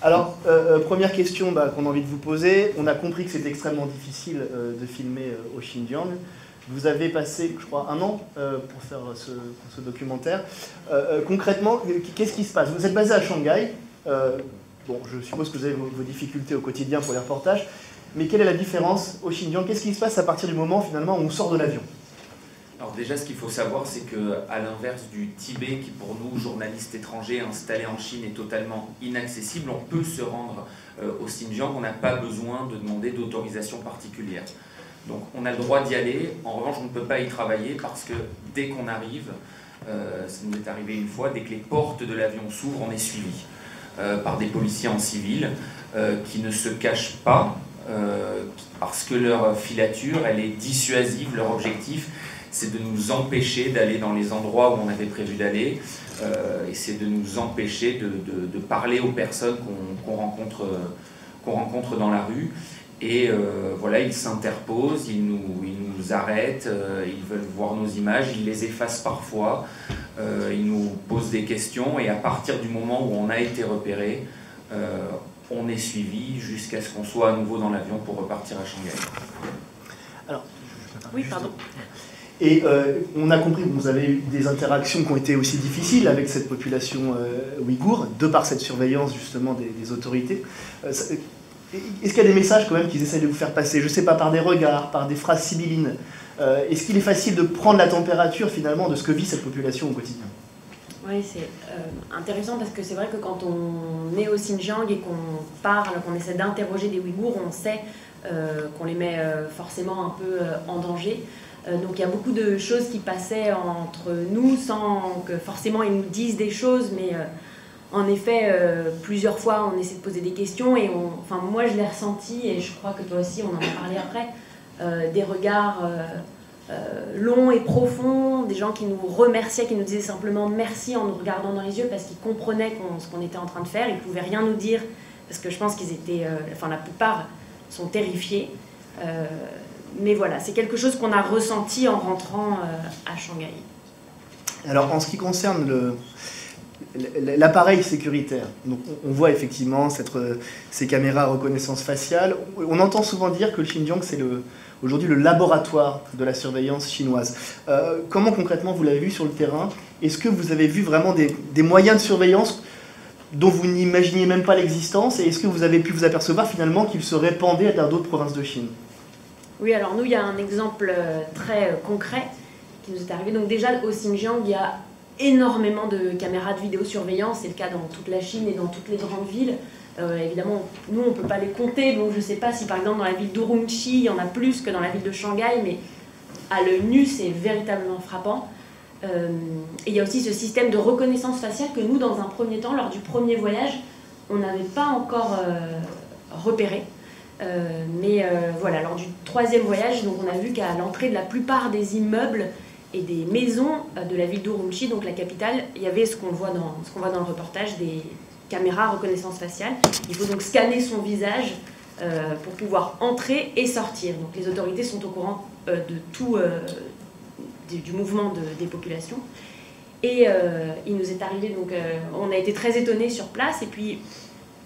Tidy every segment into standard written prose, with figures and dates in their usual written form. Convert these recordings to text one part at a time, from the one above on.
Alors, première question qu'on a envie de vous poser. On a compris que c'était extrêmement difficile de filmer au Xinjiang. Vous avez passé, je crois, 1 an pour faire ce documentaire. Concrètement, qu'est-ce qui se passe? Vous êtes basé à Shanghai. Bon, je suppose que vous avez vos difficultés au quotidien pour les reportages. Mais quelle est la différence au Xinjiang? Qu'est-ce qui se passe à partir du moment, finalement, où on sort de l'avion? Alors déjà, ce qu'il faut savoir, c'est qu'à l'inverse du Tibet, qui pour nous, journalistes étrangers installés en Chine, est totalement inaccessible, on peut se rendre au Xinjiang, on n'a pas besoin de demander d'autorisation particulière. Donc on a le droit d'y aller, en revanche on ne peut pas y travailler parce que dès qu'on arrive, ça nous est arrivé une fois, dès que les portes de l'avion s'ouvrent, on est suivi par des policiers en civil qui ne se cachent pas parce que leur filature, elle est dissuasive, leur objectif c'est de nous empêcher d'aller dans les endroits où on avait prévu d'aller, et c'est de nous empêcher de parler aux personnes qu'on rencontre dans la rue. Et voilà, ils s'interposent, ils nous arrêtent, ils veulent voir nos images, ils les effacent parfois, ils nous posent des questions, et à partir du moment où on a été repéré, on est suivi jusqu'à ce qu'on soit à nouveau dans l'avion pour repartir à Shanghai. Alors, oui, pardon. Et on a compris que vous avez eu des interactions qui ont été aussi difficiles avec cette population ouïghour, de par cette surveillance justement des autorités. Est-ce qu'il y a des messages quand même qu'ils essaient de vous faire passer? Je ne sais pas, par des regards, par des phrases sibyllines. Est-ce qu'il est facile de prendre la température finalement de ce que vit cette population au quotidien? Oui, c'est intéressant parce que c'est vrai que quand on est au Xinjiang et qu'on parle, qu'on essaie d'interroger des Ouïghours, on sait qu'on les met forcément un peu en danger. Donc il y a beaucoup de choses qui passaient entre nous sans que forcément ils nous disent des choses, mais en effet, plusieurs fois on essaie de poser des questions et enfin, moi je l'ai ressenti et je crois que toi aussi, on en a parlé après, des regards longs et profonds, des gens qui nous remerciaient, qui nous disaient simplement merci en nous regardant dans les yeux parce qu'ils comprenaient ce qu'on était en train de faire, ils ne pouvaient rien nous dire parce que je pense qu'ils étaient, enfin la plupart sont terrifiés. Mais voilà, c'est quelque chose qu'on a ressenti en rentrant à Shanghai. Alors, en ce qui concerne l'appareil sécuritaire, donc on voit effectivement ces caméras à reconnaissance faciale. On entend souvent dire que le Xinjiang, c'est aujourd'hui le laboratoire de la surveillance chinoise. Comment concrètement vous l'avez vu sur le terrain? Est-ce que vous avez vu vraiment des moyens de surveillance dont vous n'imaginiez même pas l'existence? Et est-ce que vous avez pu vous apercevoir finalement qu'ils se répandaient dans d'autres provinces de Chine? Oui, alors nous, il y a un exemple très concret qui nous est arrivé. Donc déjà, au Xinjiang, il y a énormément de caméras de vidéosurveillance. C'est le cas dans toute la Chine et dans toutes les grandes villes. Évidemment, nous, on ne peut pas les compter. Donc je ne sais pas si, par exemple, dans la ville d'Urumqi, il y en a plus que dans la ville de Shanghai. Mais à l'œil nu, c'est véritablement frappant. Et il y a aussi ce système de reconnaissance faciale que nous, dans un premier temps, lors du premier voyage, on n'avait pas encore repéré. Voilà, lors du 3e voyage, donc on a vu qu'à l'entrée de la plupart des immeubles et des maisons de la ville d'Urumqi, donc la capitale, il y avait ce qu'on voit dans le reportage, des caméras à reconnaissance faciale. Il faut donc scanner son visage pour pouvoir entrer et sortir. Donc les autorités sont au courant de tout du mouvement des populations. Et il nous est arrivé, donc on a été très étonnés sur place, et puis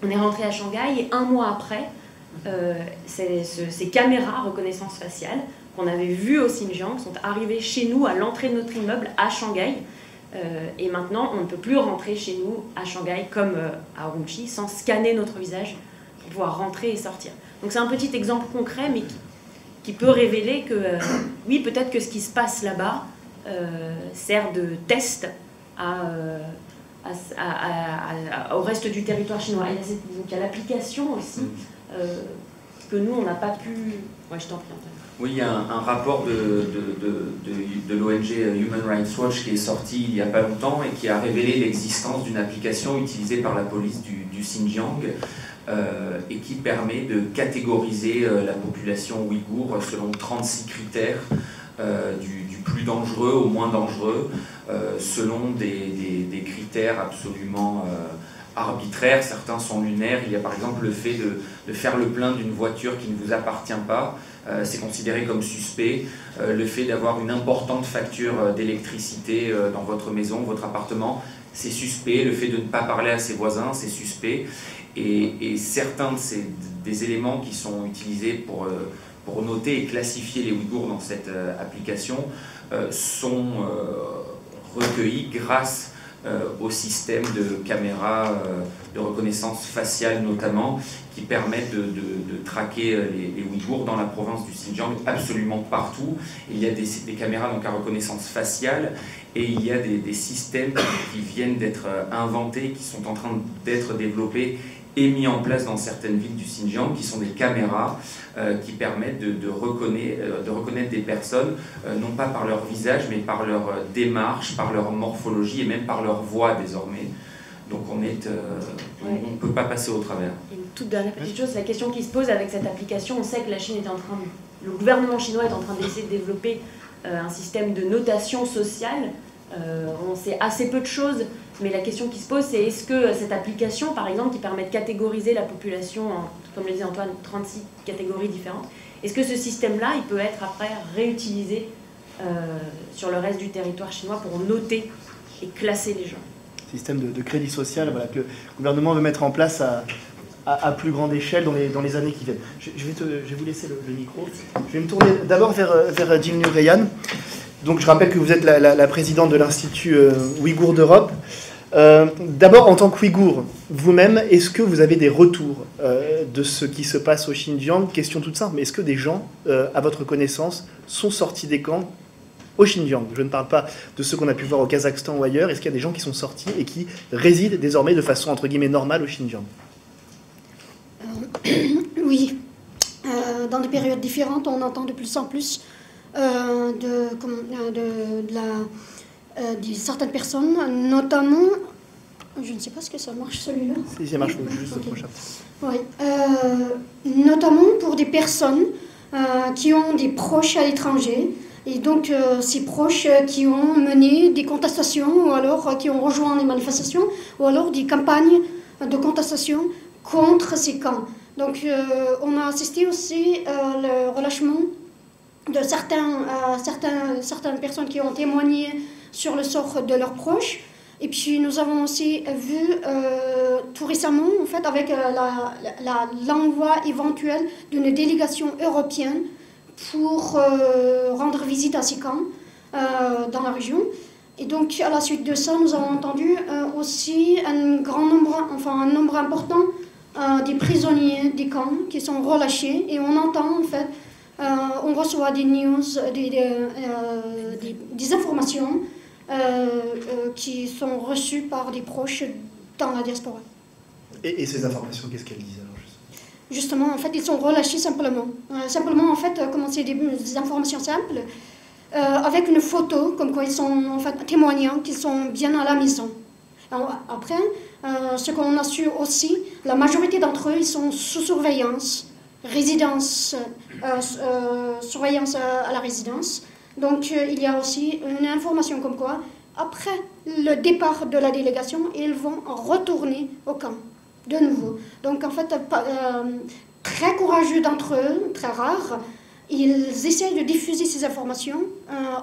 on est rentré à Shanghai, et 1 mois après, ces caméras reconnaissance faciale qu'on avait vues au Xinjiang sont arrivées chez nous à l'entrée de notre immeuble à Shanghai, et maintenant on ne peut plus rentrer chez nous à Shanghai comme à Urumqi sans scanner notre visage pour pouvoir rentrer et sortir. Donc c'est un petit exemple concret mais qui peut révéler que oui, peut-être que ce qui se passe là-bas sert de test au reste du territoire chinois. Il y a l'application aussi que nous, on n'a pas pu... Ouais, je t'en prie, Antoine. Oui, il y a un rapport de l'ONG Human Rights Watch qui est sorti il n'y a pas longtemps et qui a révélé l'existence d'une application utilisée par la police du Xinjiang et qui permet de catégoriser la population ouïghour selon 36 critères du plus dangereux au moins dangereux, selon des critères absolument arbitraires. Certains sont lunaires. Il y a par exemple le fait de faire le plein d'une voiture qui ne vous appartient pas, c'est considéré comme suspect. Le fait d'avoir une importante facture d'électricité dans votre maison, votre appartement, c'est suspect. Le fait de ne pas parler à ses voisins, c'est suspect. Et certains des éléments qui sont utilisés pour noter et classifier les Ouïghours dans cette application sont recueillis grâce au système de caméras de reconnaissance faciale notamment, qui permettent de traquer les Ouïghours dans la province du Xinjiang absolument partout. Il y a des caméras donc à reconnaissance faciale et il y a des systèmes qui viennent d'être inventés, qui sont en train d'être développés et mis en place dans certaines villes du Xinjiang, qui sont des caméras qui permettent de reconnaître des personnes, non pas par leur visage, mais par leur démarche, par leur morphologie et même par leur voix désormais. Donc on ne peut pas passer au travers. Et une toute dernière petite chose, la question qui se pose avec cette application, on sait que la Chine est en train le gouvernement chinois est en train d'essayer de développer un système de notation sociale. On sait assez peu de choses, mais la question qui se pose, c'est est-ce que cette application, par exemple, qui permet de catégoriser la population en, comme le disait Antoine, 36 catégories différentes, est-ce que ce système-là, il peut être après réutilisé sur le reste du territoire chinois pour noter et classer les gens? Système de crédit social, voilà, que le gouvernement veut mettre en place à plus grande échelle dans les années qui viennent. Je vais vous laisser le micro. Je vais me tourner d'abord vers Jim Nurian. Donc je rappelle que vous êtes la présidente de l'Institut Ouïghour d'Europe. D'abord, en tant qu'Ouïghour, vous-même, est-ce que vous avez des retours de ce qui se passe au Xinjiang? Question toute simple, mais est-ce que des gens, à votre connaissance, sont sortis des camps au Xinjiang? Je ne parle pas de ceux qu'on a pu voir au Kazakhstan ou ailleurs. Est-ce qu'il y a des gens qui sont sortis et qui résident désormais de façon, entre guillemets, normale au Xinjiang? Oui. Dans des périodes différentes, on entend de plus en plus de certaines personnes, notamment, je ne sais pas ce que ça marche celui-là. Si ça marche, juste okay. Prochain. Oui, notamment pour des personnes qui ont des proches à l'étranger, et donc ces proches qui ont mené des contestations, ou alors qui ont rejoint les manifestations, ou alors des campagnes de contestation contre ces camps. Donc on a assisté aussi au relâchement de certaines personnes qui ont témoigné sur le sort de leurs proches. Et puis nous avons aussi vu tout récemment, en fait, avec l'envoi éventuel d'une délégation européenne pour rendre visite à ces camps dans la région. Et donc à la suite de ça, nous avons entendu aussi un nombre important des prisonniers des camps qui sont relâchés. Et on entend, en fait, on reçoit des news, des informations qui sont reçues par des proches dans la diaspora. Et ces informations, qu'est-ce qu'elles disent alors? Justement, en fait, ils sont relâchés simplement. Simplement, en fait, comme c'est des informations simples, avec une photo, comme quoi ils sont en fait témoignant qu'ils sont bien à la maison. Alors, après, ce qu'on a su aussi, la majorité d'entre eux, ils sont sous surveillance, surveillance à la résidence. Donc il y a aussi une information comme quoi, après le départ de la délégation, ils vont retourner au camp, de nouveau. Donc en fait, très courageux d'entre eux, très rares, ils essaient de diffuser ces informations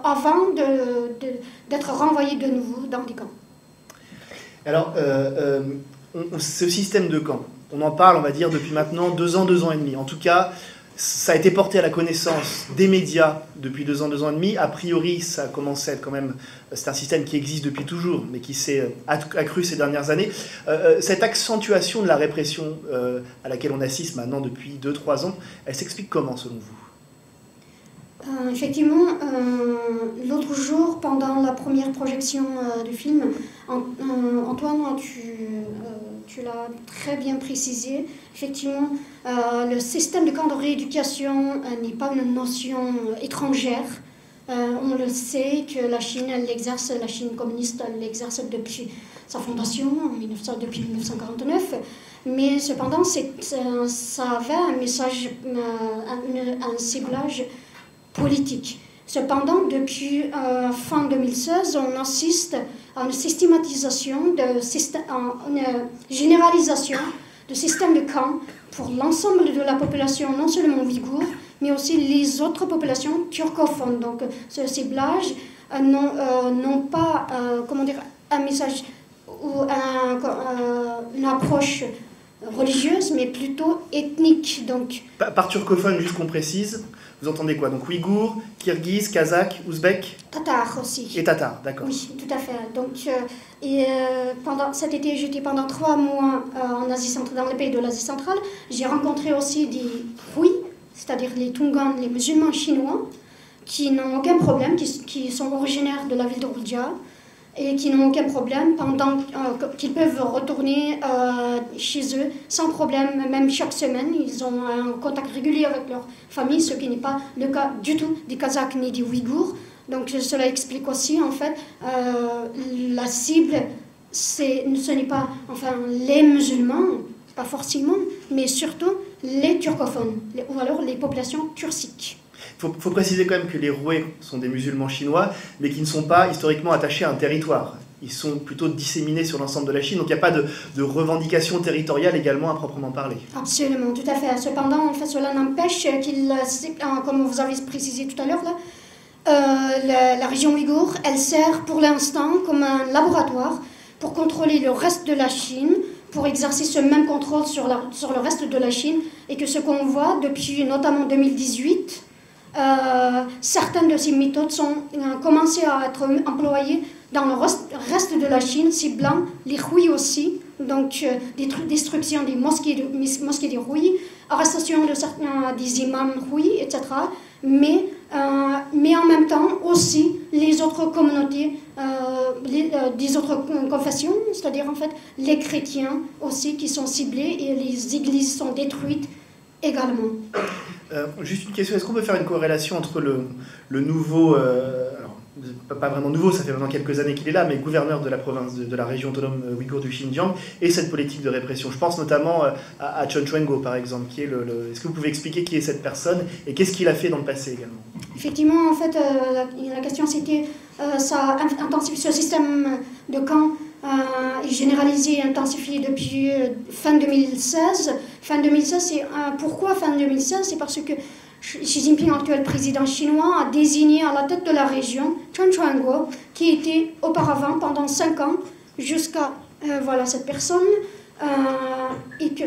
avant d'être renvoyés de nouveau dans des camps. Alors, ce système de camp, on en parle, on va dire, depuis maintenant 2 ans, 2 ans et demi. En tout cas, ça a été porté à la connaissance des médias depuis 2 ans, 2 ans et demi. A priori, ça a commencé à être quand même... C'est un système qui existe depuis toujours, mais qui s'est accru ces dernières années. Cette accentuation de la répression à laquelle on assiste maintenant depuis 2-3 ans, elle s'explique comment, selon vous? Effectivement, l'autre jour, pendant la première projection du film, Antoine, tu l'as très bien précisé. Effectivement, le système de camp de rééducation n'est pas une notion étrangère. On le sait que la Chine communiste, elle l'exerce depuis sa fondation, depuis 1949. Mais cependant, ça avait un message, un ciblage politique. Cependant, depuis fin 2016, on assiste à une systématisation, une généralisation de systèmes de camps pour l'ensemble de la population, non seulement ouïghour, mais aussi les autres populations turcophones. Donc, ce ciblage n'ont pas un message ou une approche religieuse, mais plutôt ethnique. Donc, Par turcophone, juste qu'on précise, vous entendez quoi? Donc ouïghours, kirghiz, kazakh, ouzbek tatar aussi. et tatar, d'accord. Oui, tout à fait. Donc, pendant cet été, j'étais pendant 3 mois en Asie centrale, dans les pays de l'Asie centrale. J'ai rencontré aussi des Hui, c'est-à-dire les Tongans, les musulmans chinois, qui n'ont aucun problème, qui sont originaires de la ville de Roudia, et qui n'ont aucun problème, qu'ils peuvent retourner chez eux sans problème, même chaque semaine. Ils ont un contact régulier avec leur famille, ce qui n'est pas le cas du tout des Kazakhs ni des Ouïghours. Donc cela explique aussi, en fait, la cible, ce n'est pas les musulmans, pas forcément, mais surtout les turcophones, ou alors les populations turciques. Il faut préciser quand même que les Roués sont des musulmans chinois, mais qui ne sont pas historiquement attachés à un territoire. Ils sont plutôt disséminés sur l'ensemble de la Chine, donc il n'y a pas de revendication territoriale également à proprement parler. Absolument, tout à fait. Cependant, en fait, cela n'empêche qu'il, comme vous avez précisé tout à l'heure, la région ouïghour, elle sert pour l'instant comme un laboratoire pour contrôler le reste de la Chine, pour exercer ce même contrôle sur le reste de la Chine, et que ce qu'on voit depuis notamment 2018, certaines de ces méthodes ont commencé à être employées dans le reste de la Chine, ciblant les Hui aussi, donc destruction des mosquées des Hui, arrestation de certains des imams Hui, etc. Mais en même temps aussi les autres communautés, des autres confessions, c'est-à-dire en fait les chrétiens aussi qui sont ciblés, et les églises sont détruites également. Juste une question, est-ce qu'on peut faire une corrélation entre le nouveau, alors, pas vraiment nouveau, ça fait maintenant quelques années qu'il est là, mais gouverneur de la province de la région autonome ouïghour du Xinjiang, et cette politique de répression? Je pense notamment à Chen Quanguo, par exemple, qui est Est-ce que vous pouvez expliquer qui est cette personne et qu'est-ce qu'il a fait dans le passé également? Effectivement, en fait, la question c'était, ça intensifie ce système de camps est généralisé et intensifié depuis fin 2016. Fin 2016, pourquoi fin 2016? C'est parce que Xi Jinping, actuel président chinois, a désigné à la tête de la région Chen Quanguo, qui était auparavant, pendant 5 ans, jusqu'à cette personne, et que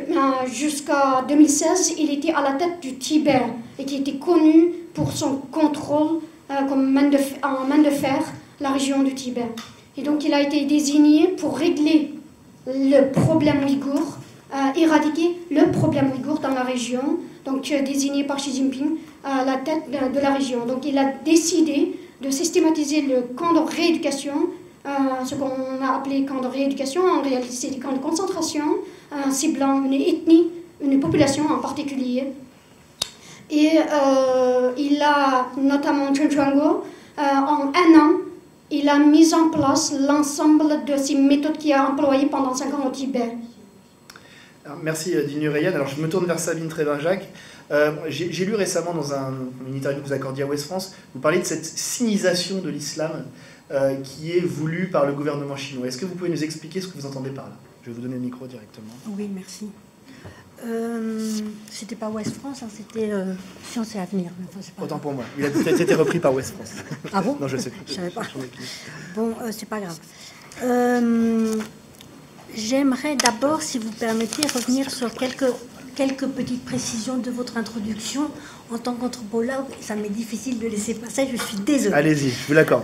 jusqu'à 2016, il était à la tête du Tibet, et qui était connu pour son contrôle en main de fer, la région du Tibet. Et donc il a été désigné pour régler le problème ouïghour, éradiquer le problème ouïghour dans la région, donc désigné par Xi Jinping à la tête de la région. Donc il a décidé de systématiser le camp de rééducation, ce qu'on a appelé camp de rééducation, en réalité c'est des camps de concentration, ciblant une ethnie, une population en particulier. Et il a notamment Chen Quanguo, en 1 an, il a mis en place l'ensemble de ces méthodes qu'il a employées pendant 5 ans au Tibet. Alors, merci Dilnur Rayyan. Alors je me tourne vers Sabine Trévin-Jacques. J'ai lu récemment dans une interview que vous accordiez à Ouest France, vous parlez de cette sinisation de l'islam qui est voulue par le gouvernement chinois. Est-ce que vous pouvez nous expliquer ce que vous entendez par là? Je vais vous donner le micro directement. Oui, merci. C'était pas Ouest France, hein, c'était Science et Avenir. Enfin, c'est pas Autant pour moi. Il a peut-être été repris par Ouest France. Ah bon? Non, je sais plus. Je savais pas. Bon, c'est pas grave. J'aimerais d'abord, si vous permettez, revenir sur quelques petites précisions de votre introduction. En tant qu'anthropologue, ça m'est difficile de laisser passer, je suis désolée. Allez-y, je vous l'accorde.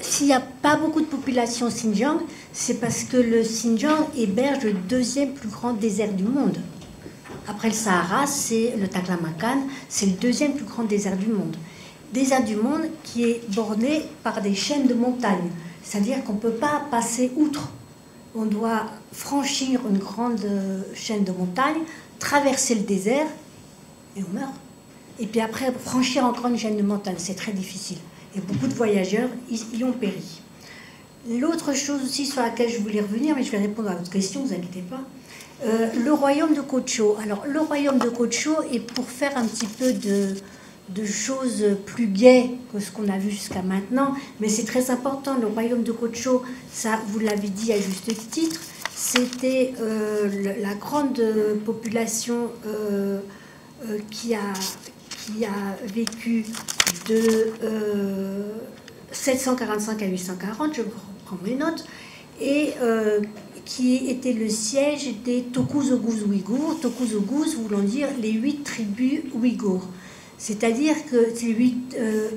S'il n'y a pas beaucoup de population au Xinjiang, c'est parce que le Xinjiang héberge le 2e plus grand désert du monde. Après le Sahara, c'est le Taklamakan, c'est le 2e plus grand désert du monde. Désert du monde qui est borné par des chaînes de montagnes. C'est-à-dire qu'on ne peut pas passer outre. On doit franchir une grande chaîne de montagnes, traverser le désert, et on meurt. Et puis après, franchir encore une chaîne de montagnes, c'est très difficile. Et beaucoup de voyageurs y ont péri. L'autre chose aussi sur laquelle je voulais revenir, mais je vais répondre à votre question, ne vous inquiétez pas. Le royaume de Kocho. Alors, le royaume de Kocho est pour faire un petit peu de choses plus gaies que ce qu'on a vu jusqu'à maintenant, mais c'est très important. Le royaume de Kocho, ça, vous l'avez dit à juste titre, c'était la grande population qui a vécu de 745 à 840, je reprends mes notes, et qui était le siège des Tokuz Oghuz ouïghours, Tokuz Oghuz voulant dire les 8 tribus ouïghours. C'est-à-dire que ces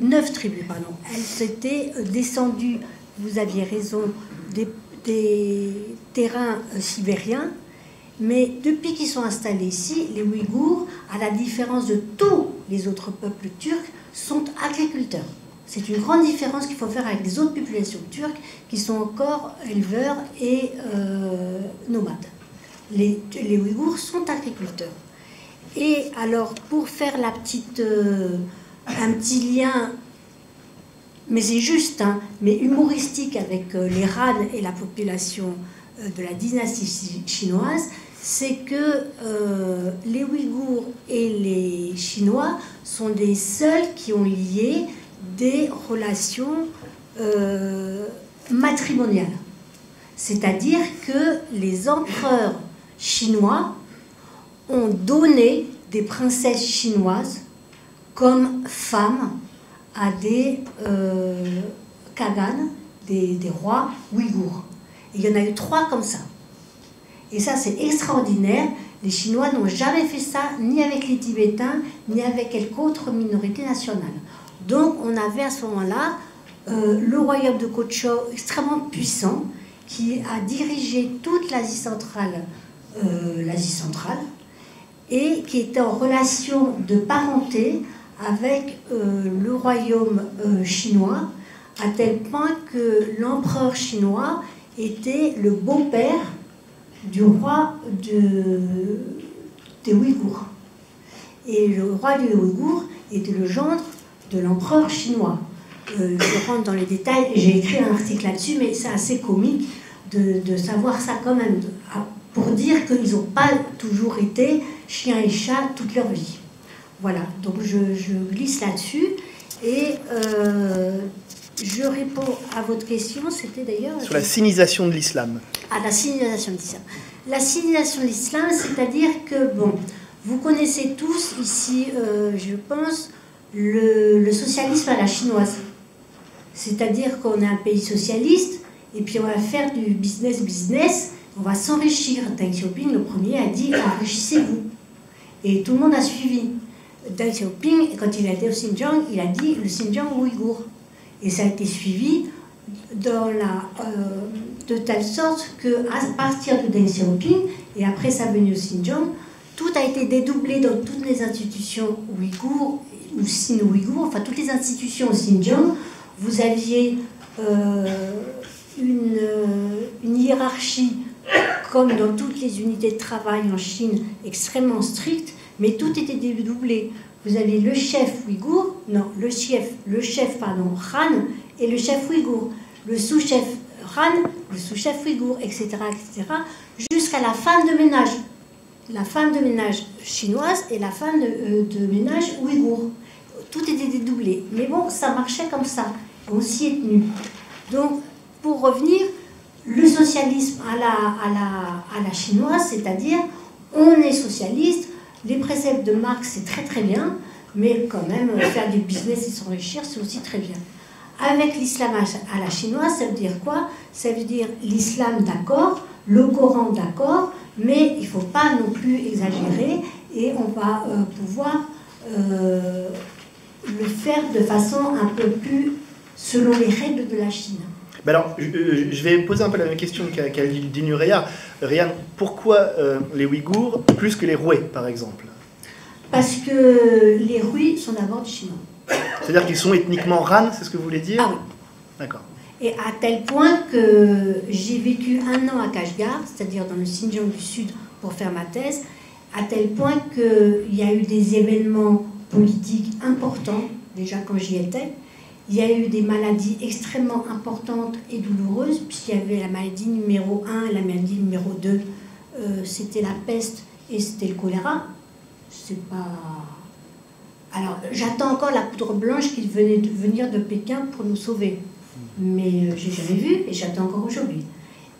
9 tribus, pardon, elles étaient descendues, vous aviez raison, des terrains sibériens, mais depuis qu'ils sont installés ici, les Ouïghours, à la différence de tous les autres peuples turcs, sont agriculteurs. C'est une grande différence qu'il faut faire avec les autres populations turques qui sont encore éleveurs et nomades. Les Ouïghours sont agriculteurs. Et alors, pour faire un petit lien, mais c'est juste, hein, mais humoristique avec les Han et la population de la dynastie chinoise, c'est que les Ouïghours et les Chinois sont les seuls qui ont lié des relations matrimoniales. C'est-à-dire que les empereurs chinois ont donné des princesses chinoises comme femmes à des khagan, des rois ouïghours. Et il y en a eu 3 comme ça. Et ça, c'est extraordinaire. Les Chinois n'ont jamais fait ça, ni avec les Tibétains, ni avec quelque autre minorité nationale. Donc, on avait à ce moment-là le royaume de Kochou extrêmement puissant, qui a dirigé toute l'Asie centrale, et qui était en relation de parenté avec le royaume chinois, à tel point que l'empereur chinois était le beau-père du roi des Ouïghours. Et le roi des Ouïghours était le gendre de l'empereur chinois. Je rentre dans les détails, j'ai écrit un article là-dessus, mais c'est assez comique de savoir ça quand même, pour dire qu'ils n'ont pas toujours été chiens et chats toute leur vie. Voilà, donc je glisse là-dessus, et je réponds à votre question, c'était d'ailleurs... Sur la sinisation de l'islam. Ah, la sinisation de l'islam. La sinisation de l'islam, c'est-à-dire que, bon, vous connaissez tous ici, je pense, le socialisme à la chinoise. C'est-à-dire qu'on est un pays socialiste, et puis on va faire du business, on va s'enrichir. Deng Xiaoping, le premier, a dit « enrichissez-vous ». Et tout le monde a suivi. Deng Xiaoping, quand il a été au Xinjiang, il a dit « le Xinjiang ouïghour ». Et ça a été suivi de telle sorte qu'à partir de Deng Xiaoping, et après sa venue au Xinjiang, tout a été dédoublé dans toutes les institutions ouïghours, ou sino-ouïghours, enfin toutes les institutions au Xinjiang. Vous aviez une hiérarchie, comme dans toutes les unités de travail en Chine, extrêmement stricte, mais tout était dédoublé. Vous avez le chef ouïghour, le chef Han, et le chef ouïghour, le sous-chef Han, le sous-chef ouïghour, etc., jusqu'à la femme de ménage. La femme de ménage chinoise et la femme de ménage ouïghour. Tout était dédoublé. Mais bon, ça marchait comme ça. On s'y est tenu. Donc, pour revenir, le socialisme à la chinoise, c'est-à-dire, on est socialiste, les préceptes de Marx, c'est très très bien, mais quand même, faire du business et s'enrichir, c'est aussi très bien. Avec l'islam à la chinoise, ça veut dire quoi? Ça veut dire l'islam d'accord, le Coran d'accord, mais il ne faut pas non plus exagérer, et on va pouvoir le faire de façon un peu plus selon les règles de la Chine. Ben alors, je vais poser un peu la même question qu'a dit Nureya. Ryan, pourquoi les Ouïghours plus que les Roués, par exemple? Parce que les Roués sont d'abord des Chinois. C'est-à-dire qu'ils sont ethniquement Han, c'est ce que vous voulez dire? Ah oui. D'accord. Et à tel point que j'ai vécu 1 an à Kashgar, c'est-à-dire dans le Xinjiang du Sud, pour faire ma thèse, à tel point qu'il y a eu des événements politiques importants, déjà quand j'y étais. Il y a eu des maladies extrêmement importantes et douloureuses, puisqu'il y avait la maladie numéro 1 et la maladie numéro 2. C'était la peste et c'était le choléra. C'est pas... Alors, j'attends encore la poudre blanche qui venait de venir de Pékin pour nous sauver. Mais j'ai jamais vu et j'attends encore aujourd'hui.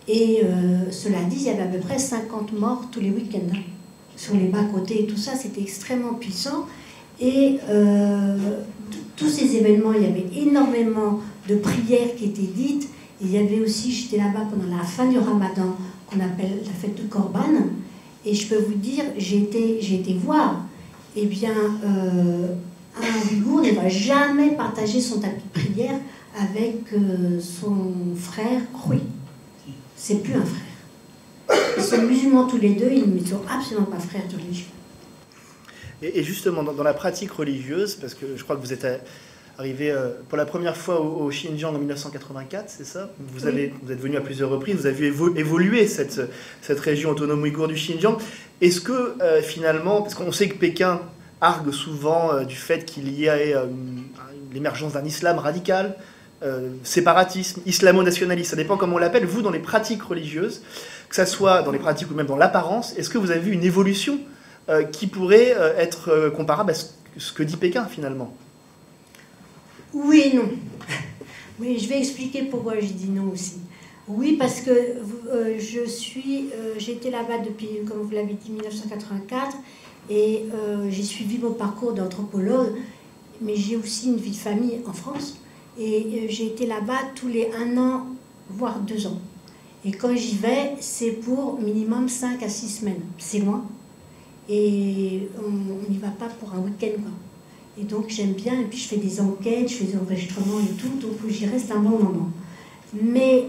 Et cela dit, il y avait à peu près 50 morts tous les week-ends. Sur les bas-côtés et tout ça, c'était extrêmement puissant. Et tous ces événements, il y avait énormément de prières qui étaient dites. Il y avait aussi, j'étais là-bas pendant la fin du Ramadan, qu'on appelle la fête de Korban. Et je peux vous dire, j'ai été voir, eh bien, un Ouïghour ne va jamais partager son tapis de prière avec son frère Hui. C'est plus un frère. Ils sont musulmans tous les deux, ils ne sont absolument pas frères de religion. Et justement, dans la pratique religieuse, parce que je crois que vous êtes arrivé pour la première fois au Xinjiang en 1984, c'est ça? Vous êtes venu à plusieurs reprises, vous avez vu évoluer cette région autonome ouïghour du Xinjiang. Est-ce que finalement, parce qu'on sait que Pékin argue souvent du fait qu'il y ait l'émergence d'un islam radical, séparatisme, islamo-nationaliste, ça dépend comment on l'appelle, vous, dans les pratiques religieuses, que ça soit dans les pratiques ou même dans l'apparence, est-ce que vous avez vu une évolution qui pourrait être comparable à ce que dit Pékin, finalement? Oui et non. Oui, je vais expliquer pourquoi j'ai dit non aussi. Oui, parce que j'ai été là-bas depuis, comme vous l'avez dit, 1984, et j'ai suivi mon parcours d'anthropologue, mais j'ai aussi une vie de famille en France, et j'ai été là-bas tous les 1 an, voire 2 ans. Et quand j'y vais, c'est pour minimum 5 à 6 semaines. C'est loin. Et on n'y va pas pour un week-end, quoi. Et donc j'aime bien, et puis je fais des enquêtes, je fais des enregistrements et tout, donc j'y reste un bon moment. Mais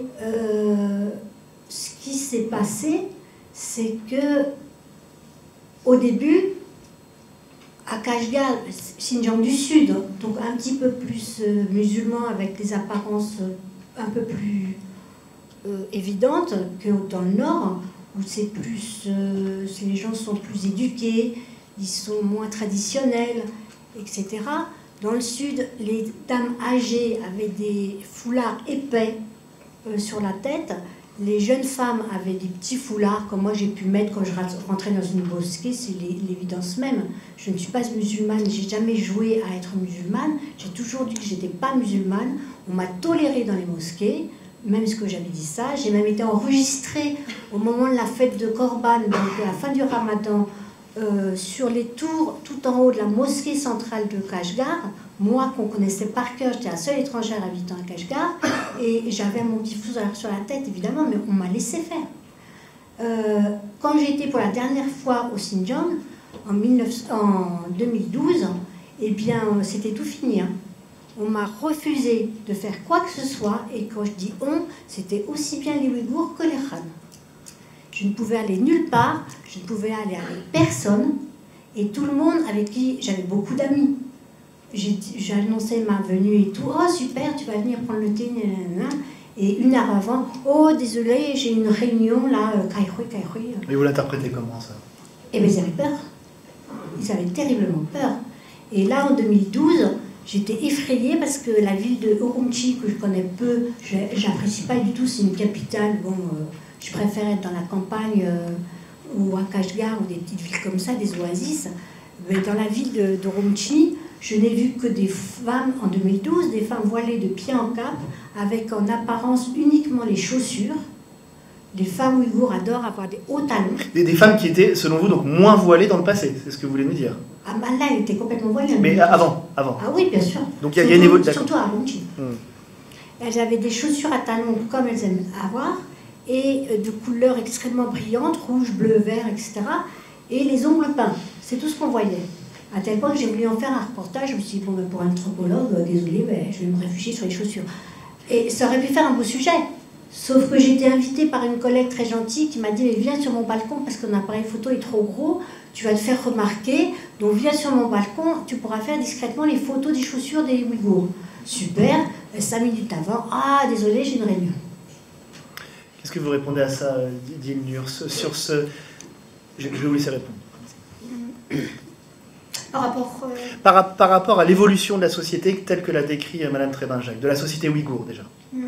ce qui s'est passé, c'est que au début, à Kashgar, Xinjiang du Sud, donc un petit peu plus musulman avec des apparences un peu plus évidentes que dans le Nord, où c'est plus, les gens sont plus éduqués, ils sont moins traditionnels, etc. Dans le sud, les dames âgées avaient des foulards épais sur la tête. Les jeunes femmes avaient des petits foulards, comme moi j'ai pu mettre quand je rentrais dans une mosquée, c'est l'évidence même. Je ne suis pas musulmane, j'ai jamais joué à être musulmane, j'ai toujours dit que j'étais pas musulmane. On m'a tolérée dans les mosquées, même ce que j'avais dit ça. J'ai même été enregistrée au moment de la fête de Korban, donc à la fin du Ramadan, sur les tours tout en haut de la mosquée centrale de Kashgar. Moi qu'on connaissait par cœur, j'étais la seule étrangère habitant à Kashgar, et j'avais mon petit foulard sur la tête évidemment, mais on m'a laissé faire. Quand j'ai été pour la dernière fois au Xinjiang en 2012, eh bien c'était tout fini, hein. On m'a refusé de faire quoi que ce soit, et quand je dis on, c'était aussi bien les Ouïghours que les Han. Je ne pouvais aller nulle part, je ne pouvais aller avec personne, et tout le monde avec qui j'avais beaucoup d'amis. J'ai annoncé ma venue et tout. Oh super, tu vas venir prendre le thé, et 1 heure avant, oh désolé, j'ai une réunion là, Kaihui. Mais vous l'interprétez comment ça? Eh bien ils avaient peur, ils avaient terriblement peur. Et là en 2012, j'étais effrayée parce que la ville de Urumqi, que je connais peu, j'apprécie pas du tout, c'est une capitale, bon... Je préfère être dans la campagne ou à Kashgar ou des petites villes comme ça, des oasis. Mais dans la ville d'Urumqi, je n'ai vu que des femmes, en 2012, des femmes voilées de pied en cap, avec en apparence uniquement les chaussures. Les femmes ouïghours adorent avoir des hauts talons. Des femmes qui étaient, selon vous, donc moins voilées dans le passé, c'est ce que vous voulez nous dire? Ah ben là, elles étaient complètement voilées. Mais avant. Ah oui, bien sûr. Donc il y a une évolution. Surtout à Urumqi. Elles avaient des chaussures à talons comme elles aiment avoir, et de couleurs extrêmement brillantes, rouge, bleu, vert, etc. Et les ongles peints, c'est tout ce qu'on voyait. À tel point que j'ai voulu en faire un reportage, je me suis dit, bon, ben, pour un anthropologue, désolé, ben, je vais me réfugier sur les chaussures. Et ça aurait pu faire un beau sujet. Sauf que j'ai été invitée par une collègue très gentille qui m'a dit, mais viens sur mon balcon parce que mon appareil photo est trop gros, tu vas te faire remarquer, donc viens sur mon balcon, tu pourras faire discrètement les photos des chaussures des Ouïghours. Super, 5 minutes avant, ah, désolé, j'ai une réunion. Qu'est-ce que vous répondez à ça, Dilnur, sur ce... Je vais vous laisser répondre. Par rapport Par rapport à l'évolution de la société telle que l'a décrit Madame Trébin-Jacques, de la société ouïghour déjà.